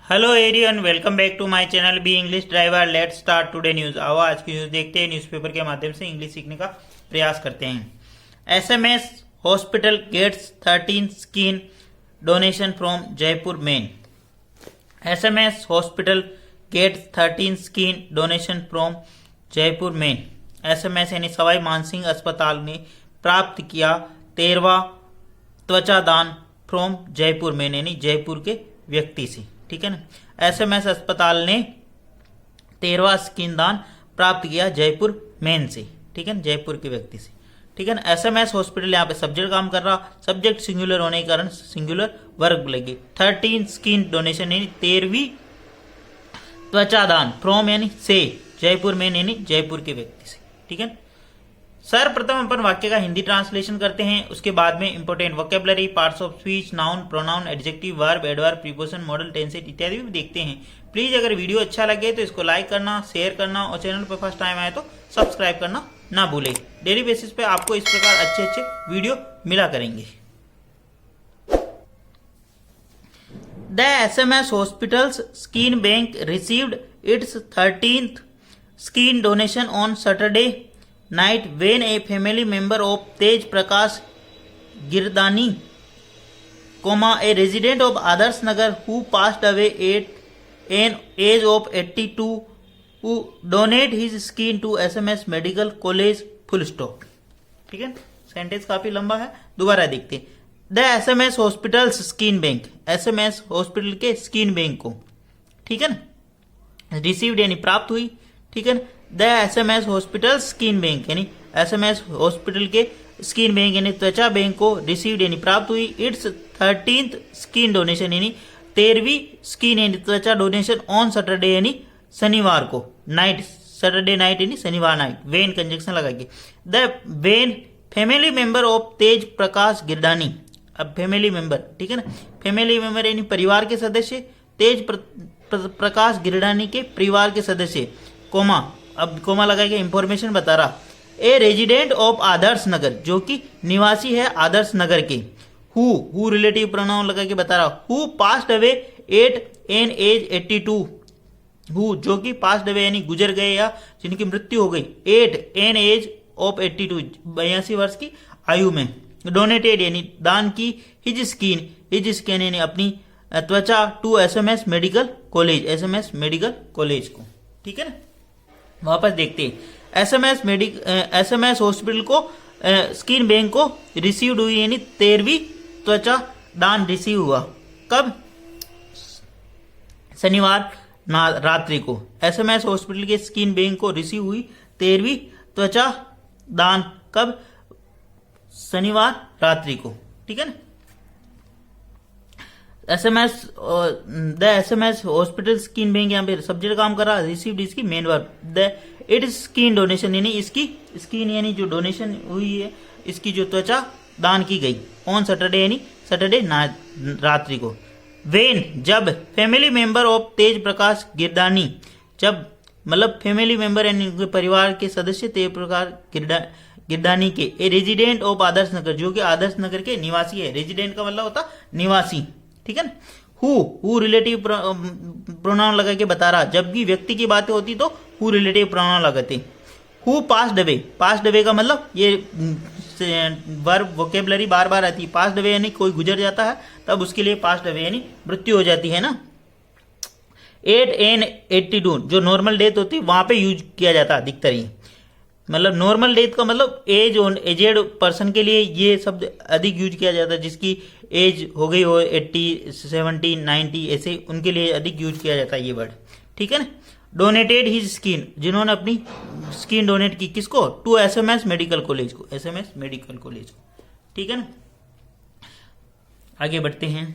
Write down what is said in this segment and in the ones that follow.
Hello everyone, welcome back to my channel B English driver. Let's start today news. आओ आज की news देखते हैं। न्यूज़पेपर के माध्यम से इंग्लिश सीखने का प्रयास करते हैं। SMS hospital gets 13 skin donation from Jaipur men. SMS hospital gets 13 skin donation from Jaipur men. SMS यानी सवाई मानसिंह अस्पताल ने प्राप्त किया 13वां त्वचा दान फ्रॉम जयपुर मेन, यानी जयपुर के व्यक्ति से। ठीक है ना। एसएमएस अस्पताल ने 13वां स्किन दान प्राप्त किया जयपुर मेन से। ठीक है ना, जयपुर के व्यक्ति से। ठीक है ना। एसएमएस हॉस्पिटल यहाँ पे सब्जेक्ट काम कर रहा, सब्जेक्ट सिंगुलर होने के कारण सिंगुलर वर्ब लगे। 13 स्किन डोनेशन यानी 13वीं त्वचा दान फ्रॉम यानी से जयपुर मेन यानी जयपुर के व्यक्ति से। ठीक है। सर्वप्रथम अपन वाक्य का हिंदी ट्रांसलेशन करते हैं, उसके बाद में important vocabulary, parts of speech, noun, pronoun, adjective, verb, adverb, preposition, modal, tenses इत्यादि भी देखते हैं। प्लीज अगर वीडियो अच्छा लगे तो इसको लाइक करना, शेयर करना और चैनल पर फर्स्ट टाइम आए तो सब्सक्राइब करना ना भूले। डेली बेसिस पे आपको इस प्रकार अच्छे अच्छे वीडियो मिला करेंगे। The SMS hospitals skin bank received it's 13th skin donation on Saturday night when a family member of Tej Prakash Girdani, a resident of Adarsh Nagar who passed away at an age of 82, who donate his skin to SMS Medical College full stop। ठीक है, sentence काफी लंबा है, दोबारा देखते हैं। The SMS hospitals skin bank, SMS hospital के skin bank को, ठीक है ना, रिसीव्ड यानी प्राप्त हुई। ठीक है ना। The SMS hospital skin bank यानी एसएमएस हॉस्पिटल के स्किन बैंक यानी त्वचा बैंक को रिसीव्ड यानी प्राप्त हुई। इट्स 13th स्किन डोनेशन यानी 13वीं स्किन यानी त्वचा डोनेशन ऑन सैटरडे यानी शनिवार को, नाइट, सैटरडे नाइट यानी शनिवार नाइट, वेन कंजक्शन लगा के। The when family member of Tej Prakash Girdhani, अब फैमिली मेंबर, ठीक है ना, फैमिली मेंबर यानी परिवार के सदस्य, तेज प्रकाश गिरदानी के परिवार के सदस्य, कोमा, अब कोमा लगा के इंफॉर्मेशन बता रहा। A resident of Adarsh Nagar, जो कि निवासी है आदर्श नगर के। हु रिलेटिव प्रोनाउन लगा के बता रहा। Who passed away at an age 82, who जो कि पास्ड अवे यानी गुजर गए या जिनकी मृत्यु हो गई, एट एन एज ऑफ 82 82 वर्ष की आयु में। डोनेटेड यानी दान की, हिज स्किन यानी अपनी त्वचा, to SMS medical college, SMS medical college को। ठीक है ना। वापस देखते हैं। एसएमएस हॉस्पिटल को स्किन बैंक को रिसीव्ड हुई यानी 13वीं त्वचा दान रिसीव हुआ कब? शनिवार रात्रि को। एसएमएस हॉस्पिटल के स्किन बैंक को रिसीव हुई 13वीं त्वचा दान कब? शनिवार रात्रि को। ठीक है ना। The SMS hospital skin bank यहाँ पे सब्जेक्ट काम कर रहा, रिसीव्ड इसकी main verb. The it skin donation यानी इसकी स्किन यानी जो डोनेशन हुई है, इसकी जो त्वचा दान की गई, ऑन सैटरडे यानी सैटरडे रात्रि को। वेन जब, family member of Tej Prakash गिरदानी, जब मतलब फैमिली मेंबर यानी परिवार के सदस्य तेज प्रकाश गिरदानी के, a resident of Adarsh Nagar, जो कि आदर्श नगर के निवासी है। रेजिडेंट का मतलब होता निवासी। ठीक है ना। हु रिलेटिव प्रोनाउन लगा के बता रहा, जब भी व्यक्ति की बातें होती तो हु रिलेटिव प्रोनाउन लगाते। Who passed away, passed away का मतलब ये वर्ब वोकेबलरी बार बार आती है। पास्ड अवे यानी कोई गुजर जाता है, तब उसके लिए पास्ड अवे यानी मृत्यु हो जाती है ना। 8 एन 82 जो नॉर्मल डेथ होती है वहां पे यूज किया जाता है अधिकतर ही, मतलब नॉर्मल डेथ का मतलब एजेड पर्सन के लिए ये शब्द अधिक यूज किया जाता है, जिसकी एज हो गई हो 80, 70, 90 ऐसे, उनके लिए अधिक यूज किया जाता है ये वर्ड। ठीक है ना। डोनेटेड हिज स्किन, जिन्होंने अपनी स्किन डोनेट की, किसको? टू एसएमएस मेडिकल कॉलेज को, एसएमएस मेडिकल कॉलेज को। ठीक है ना। आगे बढ़ते हैं।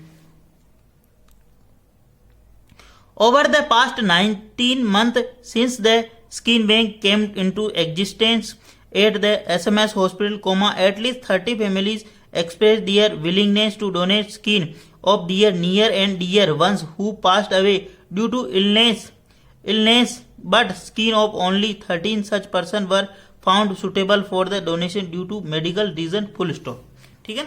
Over the past 19 months since the skin bank came into existence at the SMS hospital, at least 30 families expressed their willingness to donate skin of their near and dear ones who passed away due to illness, but skin of only 13 such persons were found suitable for the donation due to medical reason, full stop। ठीक है।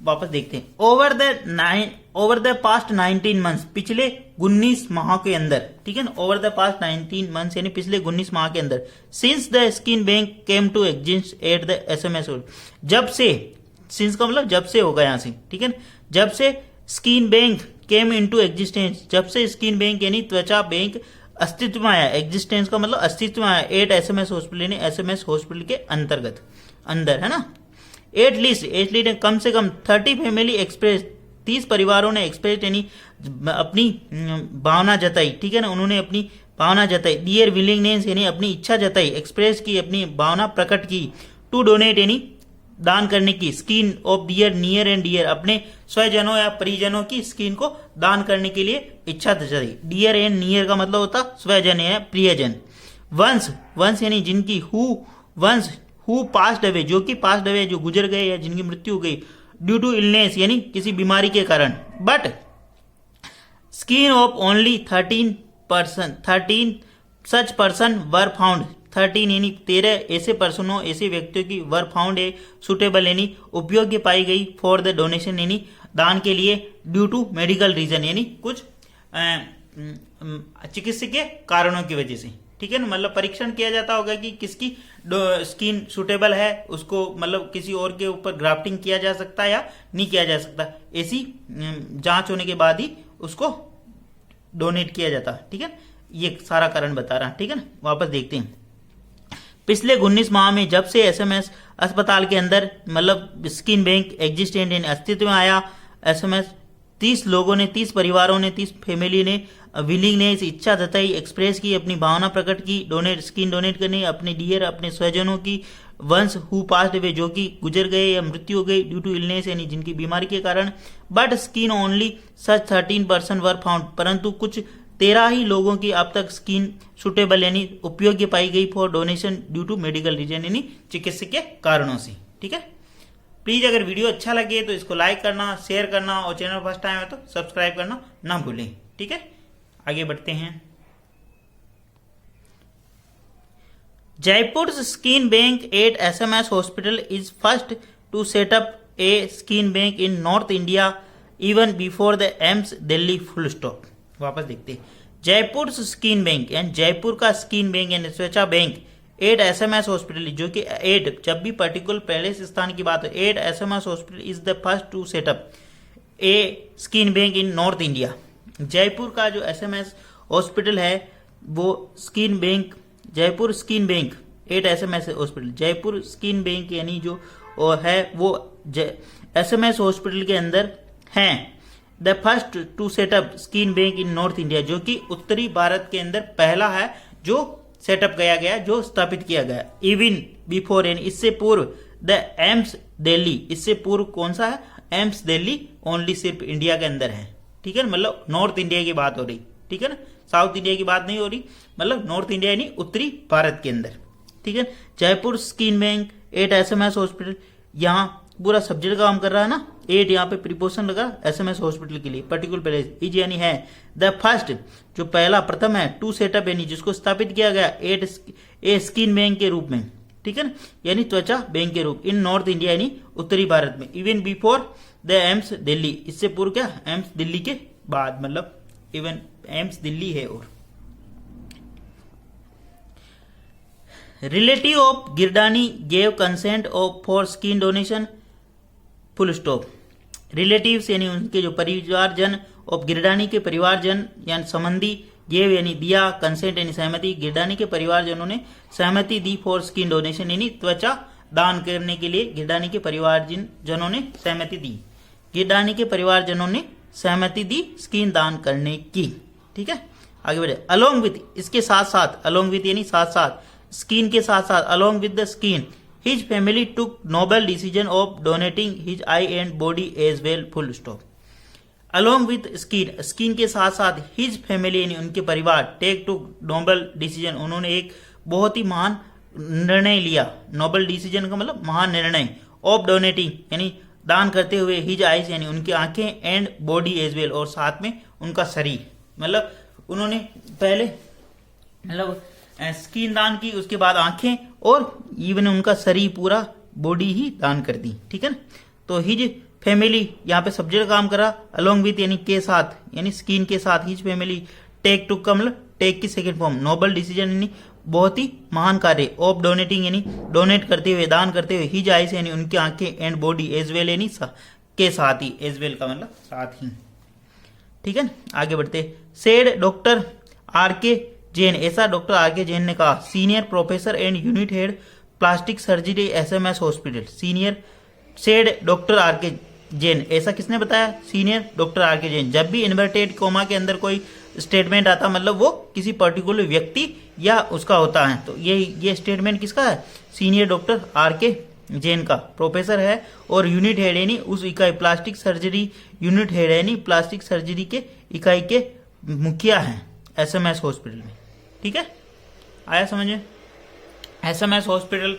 वापस देखते हैं। Over the past 19 months, पिछले 19 माह के अंदर, ठीक है ना, ओवर द पास्ट 19 मंथ्स यानी पिछले 19 माह के अंदर, since the scheme bank came to exist at the SMS, जब से, सिंस का मतलब जब से होगा यहां से, ठीक है ना, जब से scheme bank came into existence, जब से स्कीम बैंक यानी त्वचा बैंक अस्तित्व में आया, एग्जिस्टेंस का मतलब अस्तित्व में आया, एट एसएमएस हॉस्पिटल यानी एसएमएस हॉस्पिटल के अंतर्गत, अंदर, है ना। एट लीस्ट कम से कम 30 फैमिली एक्सप्रेस, 30 परिवारों ने एक्सप्रेस यानी अपनी भावना जताई, ठीक है ना, उन्होंने अपनी भावना जताई, डियर विलिंगनेस यानी अपनी इच्छा जताई, एक्सप्रेस की, अपनी भावना प्रकट की, टू डोनेट यानी दान करने की, skin of dear near and dear, अपने स्वजनों या परिजनों की स्किन को दान करने के लिए इच्छा जताई। डियर एंड नियर का मतलब होता स्वजन या प्रियजन। वंस यानी जिनकी, हु पास्ड अवे, जो कि पास्ड अवे, जो गुजर गए या जिनकी मृत्यु हो गई, ड्यू टू इलनेस यानी किसी बीमारी के कारण, but skin of only 13 such person were found, 13 यानी 13 ऐसे पर्सनों, ऐसे व्यक्तियों की वर फाउंड है सुटेबल यानी उपयोग्य पाई गई, फॉर द डोनेशन यानी दान के लिए, ड्यू टू मेडिकल रीजन यानी कुछ चिकित्सकीय कारणों की वजह से, ठीक है ना, मतलब परीक्षण किया जाता होगा कि किसकी स्किन सुटेबल है, उसको मतलब किसी और के ऊपर ग्राफ्टिंग किया जा सकता है या नहीं किया जा सकता, ऐसी जांच होने के बाद ही उसको डोनेट किया जाता, ठीक है। ये सारा कारण बता रहा, ठीक है ना। वापस देखते हैं, पिछले 19 माह में जब से एसएमएस अस्पताल के अंदर मतलब स्किन बैंक एग्जिस्टेंट यानी अस्तित्व में आया, एसएमएस 30 लोगों ने, 30 परिवारों ने, 30 फैमिली ने विलिंगनेस इच्छा जताई, एक्सप्रेस की, अपनी भावना प्रकट की, डोनेट स्किन डोनेट करने, अपने डियर अपने स्वजनों की, वंस हु पास्ड अवे जो कि गुजर गए या मृत्यु हो गई, ड्यू टू इलनेस यानी जिनकी बीमारी के कारण, but skin only such 13 person were found, परंतु कुछ 13 ही लोगों की अब तक स्किन सुटेबल यानी उपयोग्य पाई गई for donation due to medical reason यानी चिकित्सकीय कारणों से, ठीक है। प्लीज अगर वीडियो अच्छा लगे तो इसको लाइक करना, शेयर करना और चैनल फर्स्ट टाइम है तो सब्सक्राइब करना ना भूलें, ठीक है। आगे बढ़ते हैं। Jaipur skin bank at SMS hospital is first to set up a skin bank in North India even before the AIIMS Delhi, full stop. वापस देखते हैं, Jaipur skin bank and Jaipur का स्किन बैंक एंड त्वचा बैंक एट एसएमएस हॉस्पिटल, जो कि eight जब भी particular पहले स्थान की बात है, at SMS hospital is the first to setup a skin bank in North India. Jaipur का जो एसएमएस हॉस्पिटल है वो skin bank, Jaipur skin bank at SMS hospital, Jaipur skin bank यानी जो है वो एसएमएस हॉस्पिटल के अंदर हैं। The first to setup skin bank in North India, जो कि उत्तरी भारत के अंदर पहला है जो सेटअप किया गया, जो स्थापित किया गया। इवन बिफोर यानी इससे पूर्व द एम्स दिल्ली, इससे पूर्व कौन सा है, एम्स दिल्ली ओनली सिर्फ इंडिया के अंदर है, ठीक है, मतलब नॉर्थ इंडिया की बात हो रही, ठीक है ना, साउथ इंडिया की बात नहीं हो रही, मतलब नॉर्थ इंडिया यानी उत्तरी भारत के अंदर, ठीक है। Jaipur skin bank at SMS hospital, यहाँ पूरा सब्जेक्ट काम कर रहा है ना, एट यहाँ पे प्रीपोजिशन लगा एसएमएस हॉस्पिटल के लिए, पर्टिकुलर प्लेस इज यानी है, द फर्स्ट जो पहला प्रथम है, टू सेटअप यानी जिसको स्थापित किया गया एट ए स्किन बैंक के रूप में, ठीक है ना, यानी त्वचा बैंक के रूप, इन नॉर्थ इंडिया यानी उत्तरी भारत में, even before the AIIMS Delhi, इससे पूर्व क्या, एम्स दिल्ली के बाद, मतलब इवन एम्स दिल्ली है। और relative of Girdhani gave consent of for skin donation, full stop. Relatives यानी उनके जो परिवारजन, ऑफ गिरडानी के परिवारजन यानी संबंधी, गेव यानी दिया, कंसेंट यानी सहमति, गिरडानी के परिवारजनों ने सहमति दी फॉर स्किन डोनेशन यानी त्वचा दान करने के लिए गिरडानी के परिवारजनों ने सहमति दी, गिरडानी के परिवारजनों ने सहमति दी स्किन दान करने की, ठीक है। आगे बढ़े, अलोंग विथ, इसके साथ साथ, अलोंग विथ यानी साथ साथ, स्किन के साथ साथ, along with the skin his family took noble decision of donating his eye and body as well, full stop. Along with skin, skin के साथ साथ हिज फैमिली यानी उनके परिवार, टेक टू नोबल डिसीजन, उन्होंने एक बहुत ही महान निर्णय लिया, नोबल डिसीजन का मतलब महान निर्णय, ऑफ डोनेटिंग यानी दान करते हुए, हिज आइज यानी उनकी आंखें, एंड बॉडी एज वेल और साथ में उनका शरीर, मतलब उन्होंने पहले मतलब स्किन दान की, उसके बाद आंखें और इवन उनका शरीर पूरा बॉडी ही दान कर दी, ठीक है ना। तो हिज फैमिली यहाँ पे सब्जेक्ट काम करा, अलोंग विथ यानी के साथ, यानी स्किन के साथ, हिज फैमिली, टेक टू का मतलब टेक की सेकंड फॉर्म, नोबल डिसीजन यानी बहुत ही महान कार्य, ऑफ डोनेटिंग यानी डोनेट करते हुए, दान करते हुए, हिज आइज यानी उनकी आंखें, एंड बॉडी एज वेल यानी के साथ ही, एज वेल का मतलब साथ ही। ठीक है, आगे बढ़ते। सेड डॉक्टर आर के जैन, ऐसा डॉक्टर आर के जैन ने कहा, senior professor and unit head plastic surgery SMS hospital, senior said doctor R के जैन, ऐसा किसने बताया? सीनियर डॉक्टर आर के जैन। जब भी इन्वर्टेड कोमा के अंदर कोई स्टेटमेंट आता मतलब वो किसी पर्टिकुलर व्यक्ति या उसका होता है, तो ये स्टेटमेंट किसका है? सीनियर डॉक्टर आर के जैन का, प्रोफेसर है और यूनिट हेड यानी उस इकाई, प्लास्टिक सर्जरी यूनिट हेड यानी प्लास्टिक सर्जरी के इकाई के मुखिया हैं एसएमएस हॉस्पिटल में। ठीक है, आया समझ में? एसएमएस हॉस्पिटल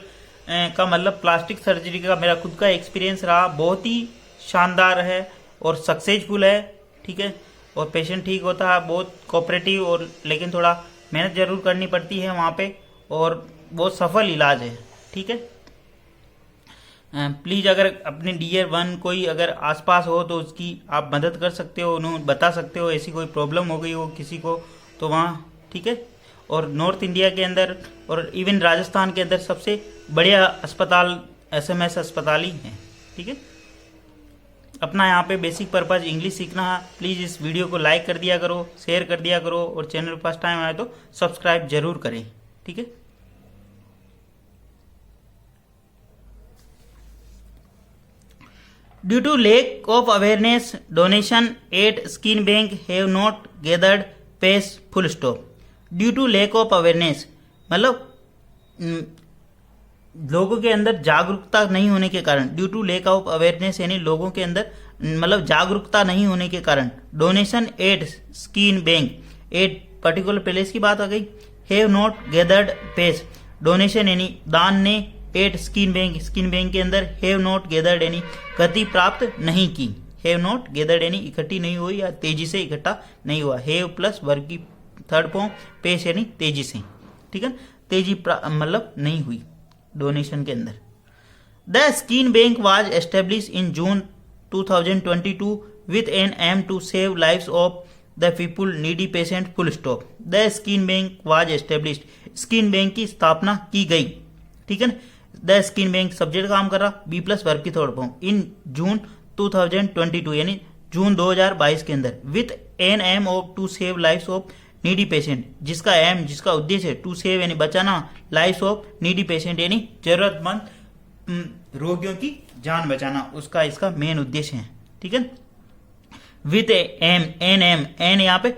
का मतलब प्लास्टिक सर्जरी का मेरा खुद का एक्सपीरियंस रहा, बहुत ही शानदार है और सक्सेसफुल है। ठीक है, और पेशेंट ठीक होता है, बहुत कोऑपरेटिव, और लेकिन थोड़ा मेहनत जरूर करनी पड़ती है वहाँ पे, और बहुत सफल इलाज है। ठीक है, प्लीज़ अगर अपने डियर वन कोई अगर आसपास हो तो उसकी आप मदद कर सकते हो, उन्हें बता सकते हो ऐसी कोई प्रॉब्लम हो गई हो किसी को तो वहाँ। ठीक है, और नॉर्थ इंडिया के अंदर और इवन राजस्थान के अंदर सबसे बढ़िया अस्पताल एसएमएस अस्पताल ही है। ठीक है, अपना यहाँ पे बेसिक पर्पज इंग्लिश सीखना है। प्लीज़ इस वीडियो को लाइक कर दिया करो, शेयर कर दिया करो, और चैनल फर्स्ट टाइम आए तो सब्सक्राइब जरूर करें। ठीक है, due to lack of awareness donation at skin bank have not gathered pace, full stop. Due to lack of awareness मतलब लोगों के अंदर जागरूकता नहीं होने के कारण, due to lack of awareness यानी लोगों के अंदर मतलब जागरूकता नहीं होने के कारण, donation at skin bank, at particular place की बात आ गई, have not gathered pace, donation यानी दान ने, at skin bank, skin bank के अंदर, हैव नॉट गैदर्ड यानी गति प्राप्त नहीं की, हैव नॉट गैदर्ड यानी इकट्ठी नहीं हुई या तेजी से इकट्ठा नहीं हुआ, हैव प्लस वर्ग की थर्ड फॉर्म, पेस यानी तेजी से। ठीक है, तेजी मतलब नहीं हुई डोनेशन के अंदर। The skin bank was establish in June 2022 with an aim to save lives of the people needy patient, full stop. The skin bank was established, skin bank की स्थापना की गई। ठीक है, द स्किन बैंक सब्जेक्ट काम कर रहा, B plus verb की थर्ड फॉर्म, इन जून 2022 यानी जून 2022 के अंदर, with an aim of to save lives of needy patient, जिसका एम जिसका उद्देश्य है टू सेव यानी बचाना, लाइव्स ऑफ नीडी पेशेंट यानी जरूरतमंद रोगियों की जान बचाना, उसका इसका मेन उद्देश्य है। ठीक है, विथ एम, एन यहाँ पे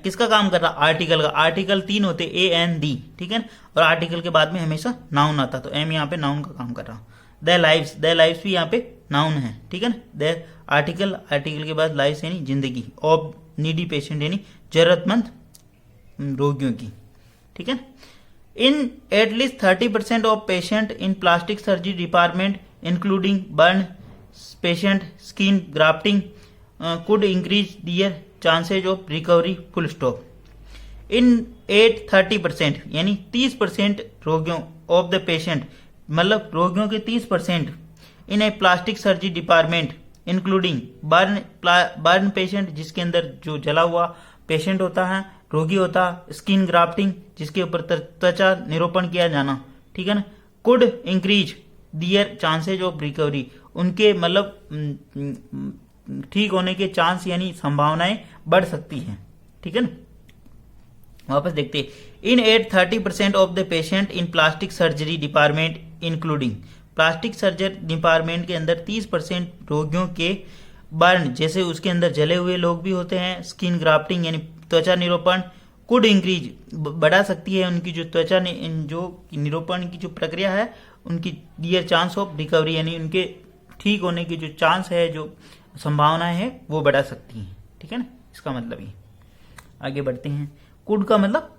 किसका काम कर रहा? आर्टिकल का। आर्टिकल 3 होते ए एन डी। ठीक है, और आर्टिकल के बाद में हमेशा नाउन आता, तो एम यहाँ पे नाउन का काम कर रहा। द लाइव्स भी यहाँ पे नाउन है। ठीक है ना, द आर्टिकल के बाद लाइव्स यानी जिंदगी, ऑफ नीडी पेशेंट यानी जरूरतमंद रोगियों की। ठीक है, in at least 30% of patient in plastic surgery department including burn patient, skin grafting could increase their chances of recovery, full stop. In 30% यानी 30% रोगियों ऑफ द पेशेंट मतलब रोगियों के 30% in a plastic surgery department including burn patient, जिसके अंदर जो जला हुआ पेशेंट होता है, रोगी होता है, स्किन ग्राफ्टिंग जिसके ऊपर त्वचा निरूपण किया जाना। ठीक है ना, could increase their chances of recovery, उनके मतलब ठीक होने के चांस यानी संभावनाएं बढ़ सकती हैं। ठीक है ना, वापस देखते हैं। इन 30% of the patient in plastic surgery department including, plastic surgery department के अंदर 30% रोगियों के बर्न जैसे उसके अंदर जले हुए लोग भी होते हैं, स्किन ग्राफ्टिंग यानी त्वचा निरूपण, कुड इंक्रीज बढ़ा सकती है उनकी जो त्वचा जो निरूपण की जो प्रक्रिया है उनकी दियर चांस ऑफ रिकवरी यानी उनके ठीक होने की जो चांस है, जो संभावनाएं है वो बढ़ा सकती हैं। ठीक है ना, इसका मतलब ये। आगे बढ़ते हैं। कुड का मतलब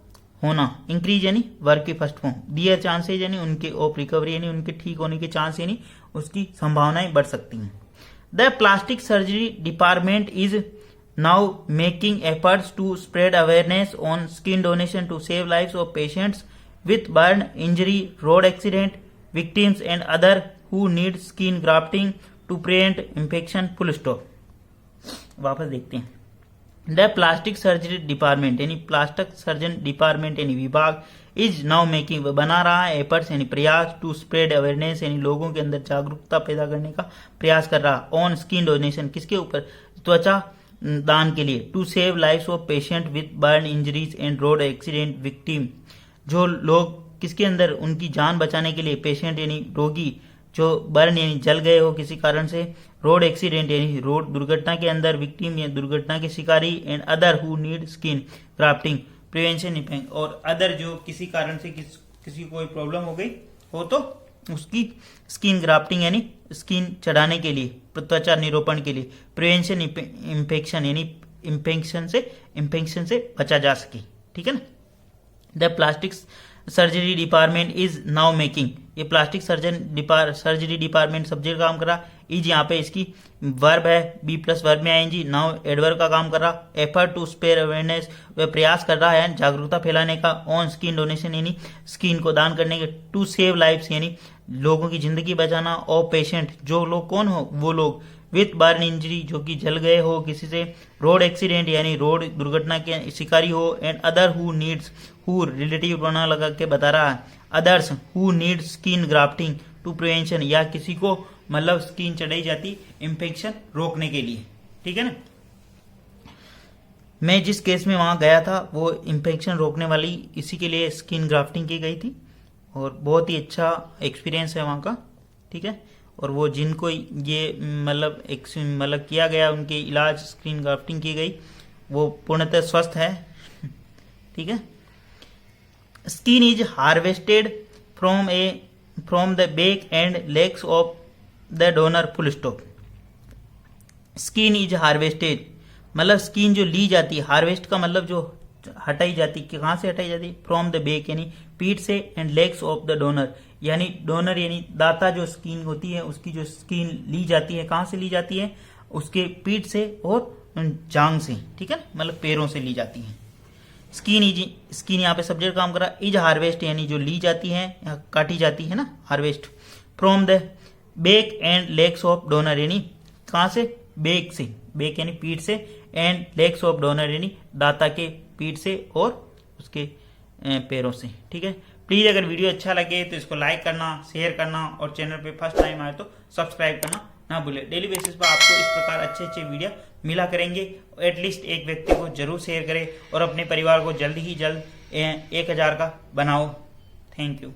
होना, इंक्रीज यानी वर्ग की फर्स्ट फॉर्म, दियर चांसेज यानी उनके ऑफ रिकवरी यानी उनके ठीक होने के चांस यानी उसकी संभावनाएं बढ़ सकती हैं। The plastic surgery department is now making efforts to spread awareness on skin donation to save lives of patients with burn injury, road accident victims and other who need skin grafting to prevent infection, full stop. वापस देखते हैं। The plastic surgery department यानी plastic surgeon department यानी विभाग is now making बना रहा है efforts यानी प्रयास टू स्प्रेड अवेयरनेस यानी लोगों के अंदर जागरूकता पैदा करने का प्रयास कर रहा ऑन स्किन डोनेशन किसके ऊपर, त्वचा दान के लिए, to save lives of patient with burn injuries and road accident victim, जो लोग किसके अंदर उनकी जान बचाने के लिए, पेशेंट यानी रोगी जो बर्न यानी जल गए हो किसी कारण से, रोड एक्सीडेंट यानी रोड दुर्घटना के अंदर, विक्टिम या दुर्घटना के शिकारी, and other who need skin grafting prevention और अदर जो किसी कारण से किसी को कोई प्रॉब्लम हो गई हो तो उसकी स्किन ग्राफ्टिंग यानी स्किन चढ़ाने के लिए, त्वचा निरोपण के लिए, प्रिवेंशन इन्फेक्शन यानी इन्फेक्शन से बचा जा सके। ठीक है ना। The plastic surgery department is now making, ये प्लास्टिक सर्जरी डिपार्टमेंट सब्जेक्ट काम कर रहा, इज यहाँ पे इसकी वर्ब है, बी प्लस वर्ब में आएंगी, नाउ एडवर्ब का काम कर रहा, एफर्ट टू स्प्रेड अवेयरनेस वह प्रयास कर रहा है जागरूकता फैलाने का, ऑन स्किन डोनेशन यानी स्किन को दान करने के, टू सेव लाइफ्स यानी लोगों की जिंदगी बचाना, और पेशेंट जो लोग कौन हो वो लोग, विथ बर्न इंजरी जो कि जल गए हो किसी से, रोड एक्सीडेंट यानी रोड दुर्घटना के शिकारी हो, and other who needs, who relative pronoun लगा के बता रहा है, others who need skin grafting to prevention या किसी को मतलब स्किन चढ़ाई जाती इन्फेक्शन रोकने के लिए। ठीक है ना। मैं जिस केस में वहां गया था वो इन्फेक्शन रोकने वाली इसी के लिए स्किन ग्राफ्टिंग की गई थी और बहुत ही अच्छा एक्सपीरियंस है वहां का। ठीक है। और वो जिनको ये मतलब किया गया उनके इलाज स्किन ग्राफ्टिंग की गई वो पूर्णतः स्वस्थ है। ठीक है। Skin is harvested from the back and legs of the donor, full stop. Skin is harvested मतलब स्किन जो ली जाती है, हार्वेस्ट का मतलब जो हटाई जाती, कहाँ से हटाई जाती, फ्रॉम द बैक यानी पीठ से, and legs of the donor यानी डोनर यानी दाता जो स्किन होती है उसकी जो स्किन ली जाती है कहाँ से ली जाती है, उसके पीठ से और जांग से। ठीक है। मतलब पैरों से ली जाती है। स्किन यहाँ पे सब्जेक्ट काम करा, इज हार्वेस्ट यानी जो ली जाती है या काटी जाती है ना, harvest, from the back and legs of donor यानी कहाँ से, बैक से, बैक यानी पीठ से, एंड लेग्स ऑफ डोनर यानी दाता के पीठ से और उसके पैरों से। ठीक है। प्लीज अगर वीडियो अच्छा लगे तो इसको लाइक करना, शेयर करना और चैनल पे फर्स्ट टाइम आए तो सब्सक्राइब करना ना भूले। डेली बेसिस पर आपको इस प्रकार अच्छे अच्छे वीडियो मिला करेंगे। एटलीस्ट एक व्यक्ति को जरूर शेयर करें और अपने परिवार को जल्द ही जल्द 1000 का बनाओ। Thank you.